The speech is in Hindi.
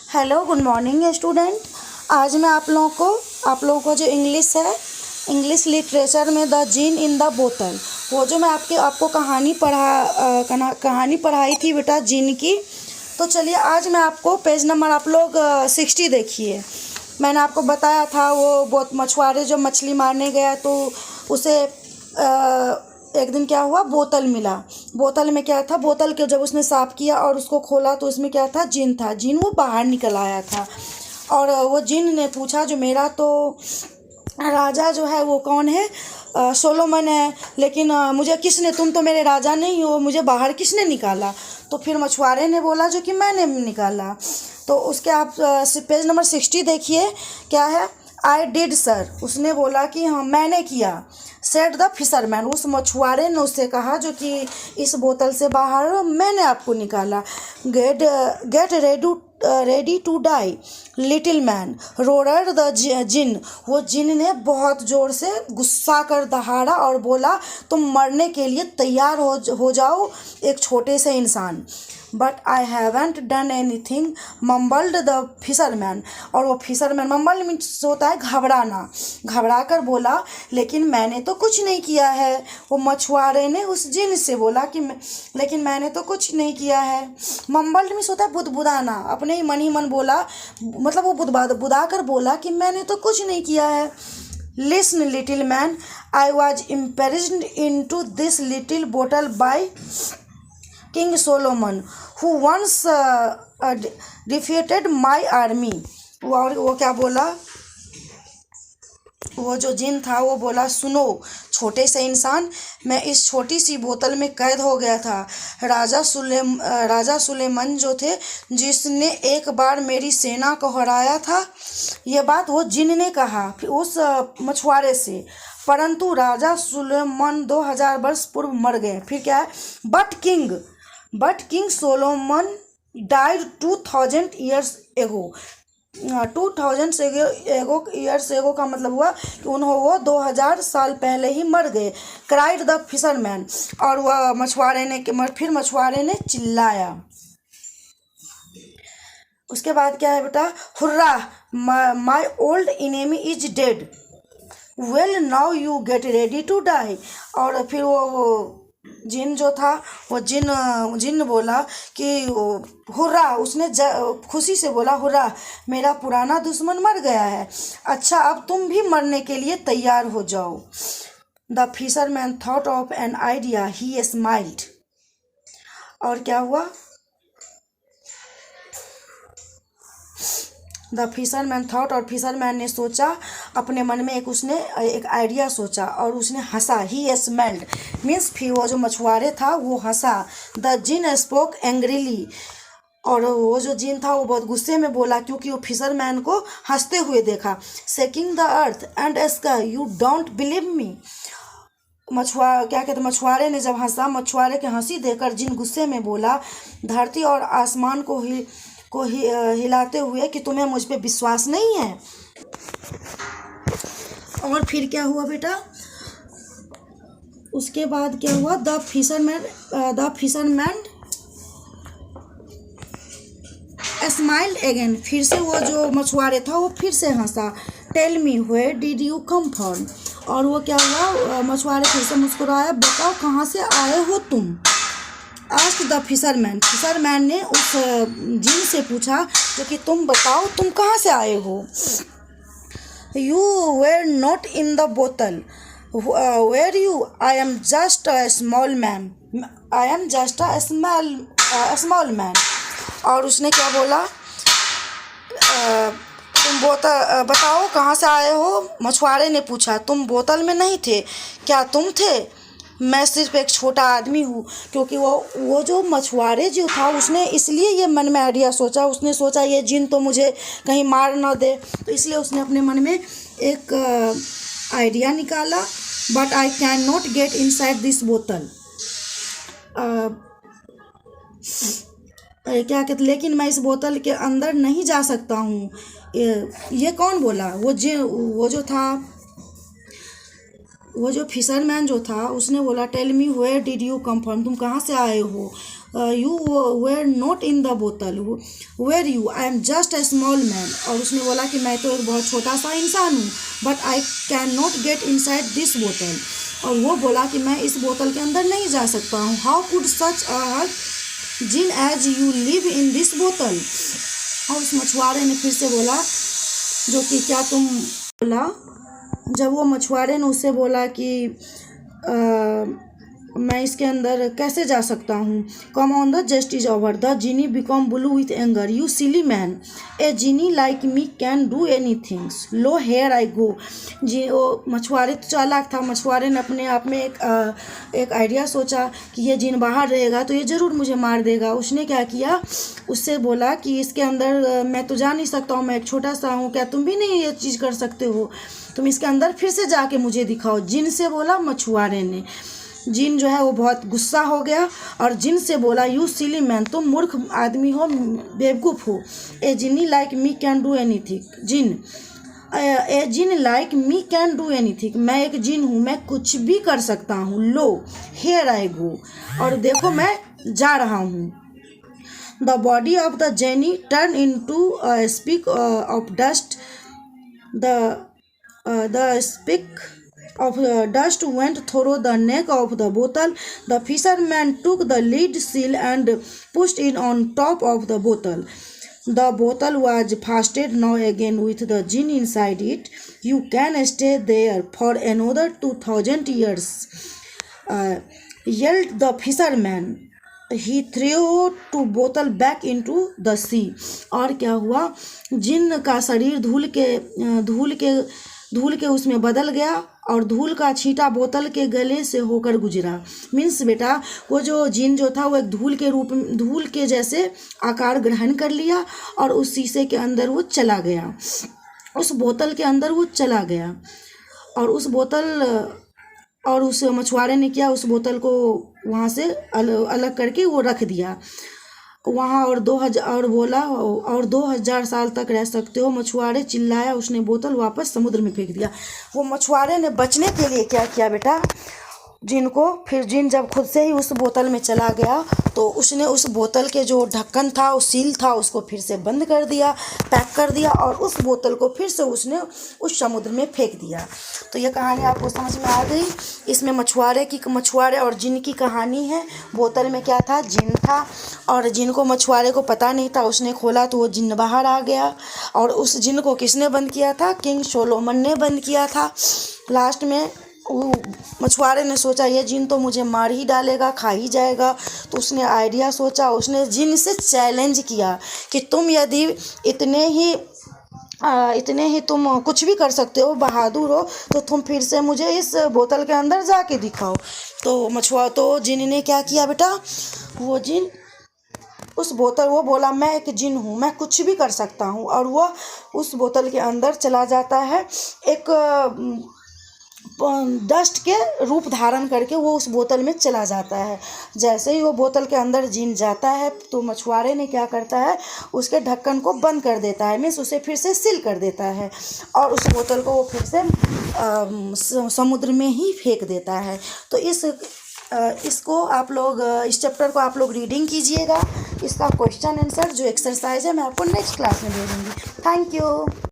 Hello good morning student. आज मैं आप लोगों को जो इंग्लिश है, इंग्लिश लिटरेचर में द जिन इन द बोतल, वो जो मैं आपको कहानी पढ़ाई थी बेटा जिन की। तो चलिए आज मैं आपको पेज नंबर आप लोग 60 देखिए। मैंने आपको बताया था वो बहुत मछुआरे जो मछली मारने गया तो उसे एक दिन क्या हुआ, बोतल मिला। बोतल में क्या था, बोतल के जब उसने साफ़ किया और उसको खोला तो उसमें क्या था, जिन था। जिन वो बाहर निकल आया था और वो जिन ने पूछा जो मेरा तो राजा जो है वो कौन है, सोलोमन है, लेकिन मुझे किसने, तुम तो मेरे राजा नहीं हो, मुझे बाहर किसने निकाला। तो फिर मछुआरे ने बोला जो कि मैंने निकाला। तो उसके आप पेज नंबर 60 देखिए, क्या है, आई डिड सर। उसने बोला कि हाँ मैंने किया। सेड द फिशरमैन, उस मछुआरे ने उससे कहा जो कि इस बोतल से बाहर मैंने आपको निकाला। Get ready to die little man roared the jinn, वो जिन ने बहुत ज़ोर से गुस्सा कर दहाड़ा और बोला तुम मरने के लिए तैयार हो जाओ एक छोटे से इंसान। But I haven't done anything mumbled the fisherman, और वो फिशरमैन, मम्बल मीन्स होता है घबराना, घबरा कर बोला लेकिन मैंने तो कुछ नहीं किया है। वो मछुआरे ने उस जिन से बोला कि लेकिन मैंने तो कुछ नहीं किया है। मम्बल्ड मीन्स होता है बुदबुदाना, अपने ही मन बोला, मतलब वो बुदा कर बोला कि मैंने तो कुछ नहीं किया है। Listen little man, I was imprisoned into this little bottle by King Solomon who once defeated my army। और वो क्या बोला, वो जो जिन था वो बोला सुनो छोटे से इंसान, मैं इस छोटी सी बोतल में कैद हो गया था। राजा सुलेमान जो थे जिसने एक बार मेरी सेना को हराया था। ये बात वो जिन ने कहा फिर उस मछुआरे से, परंतु राजा सुलेमान 2000 वर्ष पूर्व मर गए। फिर क्या है, but king Solomon died 2000 years ago. 2000 years ago का मतलब हुआ कि वो 2000 साल पहले ही मर गए। क्राइड द फिशरमैन, और वह मछुआरे ने चिल्लाया। उसके बाद क्या है बेटा, hurrah my old enemy is dead, well now you get ready to die. और फिर वो जिन जो था वो जिन बोला कि हुर्रा, उसने खुशी से बोला हुर्रा मेरा पुराना दुश्मन मर गया है, अच्छा अब तुम भी मरने के लिए तैयार हो जाओ। The fisherman thought of an idea, he smiled. और क्या हुआ, द फिशरमैन थॉट, और फिशरमैन ने सोचा अपने मन में, उसने एक आइडिया सोचा और उसने हंसा। ही स्मेल्ड मीन्स फिर वो जो मछुआरे था वो हंसा। द जिन स्पोक एंग्रीली, और वो जो जिन था वो बहुत गुस्से में बोला क्योंकि वो फिशरमैन को हंसते हुए देखा। Shaking the earth and sky, you don't believe me. मछुआरे ने जब हंसा, मछुआरे के हंसी देखकर जिन गुस्से में बोला, धरती और आसमान को हिलाते हुए कि तुम्हें मुझ पे विश्वास नहीं है। और फिर क्या हुआ बेटा, उसके बाद क्या हुआ, द फिशरमैन स्माइल्ड अगेन, फिर से वो जो मछुआरे था वो फिर से हंसा। Tell me where did you come from, और वो क्या हुआ, मछुआरे फिर से मुस्कुराया, बताओ कहाँ से आए हो तुम। आस्क द फिशरमैन ने उस जिन से पूछा जो कि तुम बताओ तुम कहाँ से आए हो। You were not in the bottle, were you, I am just a small man. और उसने क्या बोला, तुम बोतल बताओ कहाँ से आए हो। मछुआरे ने पूछा तुम बोतल में नहीं थे, क्या तुम थे। मैं सिर्फ एक छोटा आदमी हूँ, क्योंकि वो जो मछुआरे जो था उसने इसलिए ये मन में आइडिया सोचा, उसने सोचा ये जिन तो मुझे कहीं मार ना दे, तो इसलिए उसने अपने मन में एक आइडिया निकाला। But I can not get inside this बोतल, क्या कहते, लेकिन मैं इस बोतल के अंदर नहीं जा सकता हूँ। ये कौन बोला, वो जो था वो जो फिशरमैन जो था उसने बोला tell me where did you come from, तुम कहाँ से आए हो, you were not in the bottle, were you, I am just a small man. और उसने बोला कि मैं तो एक बहुत छोटा सा इंसान हूँ, but I can not get inside this बोतल। और वो बोला कि मैं इस बोतल के अंदर नहीं जा सकता हूँ। How could such a jinn as you live in this बोतल। और उस मछुआरे ने फिर से बोला जो कि क्या तुम बोला, जब वो मछुआरे ने उससे बोला कि मैं इसके अंदर कैसे जा सकता हूँ, come on the jest is over, the genie become blue with anger, you silly man, a genie like me can do any things, lo here I go. जी वो मछुआरे तो चालाक था, मछुआरे ने अपने आप में एक आइडिया सोचा कि ये जिन बाहर रहेगा तो ये ज़रूर मुझे मार देगा। उसने क्या किया, उससे बोला कि इसके अंदर मैं तो जा नहीं सकता हूँ, मैं एक छोटा सा हूँ, क्या तुम भी नहीं ये चीज़ कर सकते हो, तुम इसके अंदर फिर से जाके मुझे दिखाओ। जिन से बोला मछुआरे ने। जिन जो है वो बहुत गुस्सा हो गया और जिन से बोला यू सिली मैन, तुम मूर्ख आदमी हो, बेवकूफ़ हो, a genie like me can do anything, jinn a jinn like me can do anything, मैं एक जिन हूँ, मैं कुछ भी कर सकता हूँ, लो हेयर आई गो, और देखो मैं जा रहा हूँ। The body of the genie turn into speck of dust, the speck of dust went through the neck of the bottle. The fisherman took the lead seal and pushed it on top of the bottle. The bottle was fastened now again with the gin inside it. You can stay there for another 2000 years, yelled the fisherman. He threw the bottle back into the sea. और क्या हुआ, जिन का शरीर धूल के उसमें बदल गया और धूल का छींटा बोतल के गले से होकर गुजरा। मीन्स बेटा वो जो जिन जो था वो एक धूल के जैसे आकार ग्रहण कर लिया और उस शीशे के अंदर वो चला गया, उस बोतल के अंदर वो चला गया। और उस मछुआरे ने किया, उस बोतल को वहाँ से अलग करके वो रख दिया वहाँ, और 2000 साल तक रह सकते हो। मछुआरे चिल्लाया, उसने बोतल वापस समुद्र में फेंक दिया। वो मछुआरे ने बचने के लिए क्या किया बेटा, जिन जब खुद से ही उस बोतल में चला गया तो उसने उस बोतल के जो ढक्कन था, उस सील था, उसको फिर से बंद कर दिया, पैक कर दिया और उस बोतल को फिर से उसने उस समुद्र में फेंक दिया। तो ये कहानी आपको समझ में आ गई। इसमें मछुआरे और जिन की कहानी है। बोतल में क्या था, जिन था, और जिन को मछुआरे को पता नहीं था, उसने खोला तो वो जिन बाहर आ गया। और उस जिन को किसने बंद किया था, किंग सोलोमन ने बंद किया था। लास्ट में वो मछुआरे ने सोचा ये जिन तो मुझे मार ही डालेगा, खा ही जाएगा, तो उसने आइडिया सोचा, उसने जिन से चैलेंज किया कि तुम यदि इतने ही तुम कुछ भी कर सकते हो, बहादुर हो, तो तुम फिर से मुझे इस बोतल के अंदर जाके दिखाओ। तो जिन ने क्या किया बेटा, वो जिन वो बोला मैं एक जिन हूँ, मैं कुछ भी कर सकता हूँ, और वो उस बोतल के अंदर चला जाता है, एक डस्ट के रूप धारण करके वो उस बोतल में चला जाता है। जैसे ही वो बोतल के अंदर जिन जाता है तो मछुआरे ने क्या करता है, उसके ढक्कन को बंद कर देता है, मीन्स उसे फिर से सील कर देता है, और उस बोतल को वो फिर से समुद्र में ही फेंक देता है। तो इसको आप लोग, इस चैप्टर को आप लोग रीडिंग कीजिएगा। इसका क्वेश्चन आंसर जो एक्सरसाइज है मैं आपको नेक्स्ट क्लास में दे दूँगी। Thank you.